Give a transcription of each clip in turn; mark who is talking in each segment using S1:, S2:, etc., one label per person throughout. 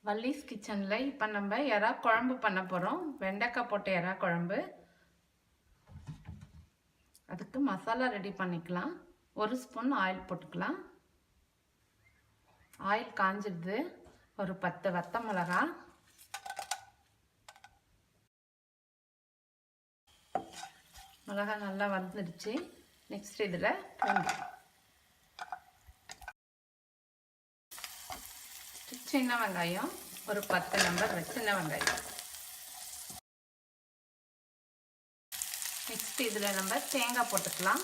S1: வள்ளிஸ் கிச்சனில் இப்போ நம்ம எறா குழம்பு பண்ண போகிறோம். வெண்டைக்காய் போட்ட எறா குழம்பு. அதுக்கு மசாலா ரெடி பண்ணிக்கலாம். 1 ஸ்பூன் ஆயில் போட்டுக்கலாம். ஆயில் காஞ்சிடுது. ஒரு 10 வத்த மிளகா, மிளகா நல்லா வந்துடுச்சு. நெக்ஸ்ட் இதில் பூண்டு, சின்ன வெங்காயம் ஒரு 10 நம்பர் சின்ன வெங்காயம். நெக்ஸ்ட் இதில் நம்ம தேங்காய் போட்டுக்கலாம்.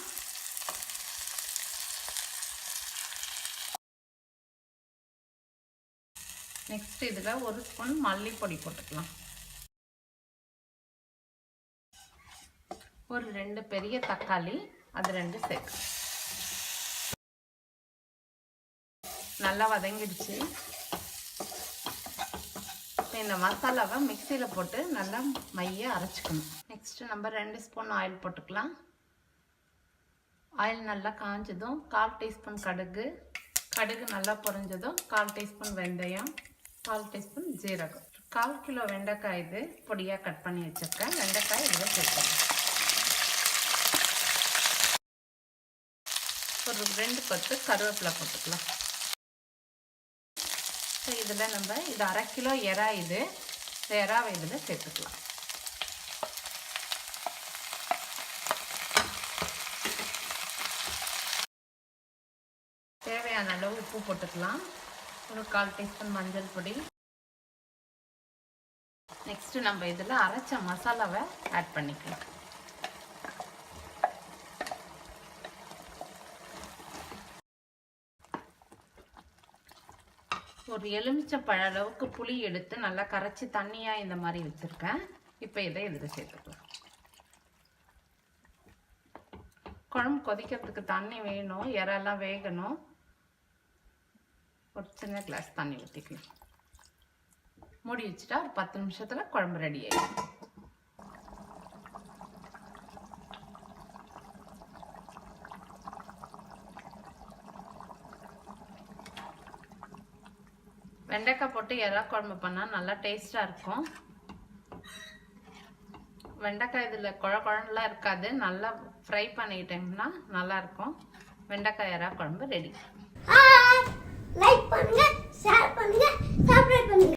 S1: நெக்ஸ்ட் இதில் 1 ஸ்பூன் மல்லிப்பொடி போட்டுக்கலாம். ஒரு 2 பெரிய தக்காளி, அது 2 சேர்த்து நல்லா வதங்கிடுச்சு. இந்த மசாலாவை மிக்சியில் போட்டு நல்லா மைய அரைச்சிக்கணும். நெக்ஸ்ட் நம்ம 2 ஸ்பூன் ஆயில் போட்டுக்கலாம். ஆயில் நல்லா காஞ்சதும் 1/4 டீஸ்பூன் கடுகு, கடுகு நல்லா பொரிஞ்சதும் 1/4 டீஸ்பூன் வெந்தயம், 1/4 டீஸ்பூன் ஜீரகம். 1/4 கிலோ வெண்டைக்காய் இது பொடியாக கட் பண்ணி வச்சுருக்கேன். வெண்டைக்காய் இதில் சேர்க்கணும். ஒரு 2 கொத்து கருவேப்பிலை போட்டுக்கலாம். இதில் நம்ம இது 1/2 கிலோ எறா, இது எறாவை இதில் சேர்த்துக்கலாம். தேவையான அளவு உப்பு போட்டுக்கலாம். ஒரு 1/4 டீஸ்பூன் மஞ்சள் பொடி. நெக்ஸ்ட் நம்ம இதில் அரைச்ச மசாலாவை ஆட் பண்ணிக்கலாம். ஒரு எலுமிச்சம்பழ அளவுக்கு புளி எடுத்து நல்லா கரைச்சி தண்ணியாக இந்த மாதிரி வச்சுருக்கேன். இப்போ இதை இதில் சேர்த்துக்கலாம். குழம்பு கொதிக்கிறதுக்கு தண்ணி வேணும், இறெல்லாம் வேகணும். ஒரு சின்ன கிளாஸ் தண்ணி ஊற்றிக்கலாம். மூடி வச்சுட்டா ஒரு 10 நிமிஷத்தில் குழம்பு ரெடி ஆகிடும். வெண்டைக்காய் போட்டு எறா குழம்பு பண்ணால் நல்லா டேஸ்ட்டாக இருக்கும். வெண்டைக்காய் இதில் குழம்புலாம் இருக்காது. நல்லா ஃப்ரை பண்ணிட்டோம்னா நல்லாயிருக்கும். வெண்டைக்காய் எறா குழம்பு ரெடி. லைக் பண்ணுங்க, ஷேர் பண்ணுங்க, சப்ஸ்கிரைப் பண்ணுங்க.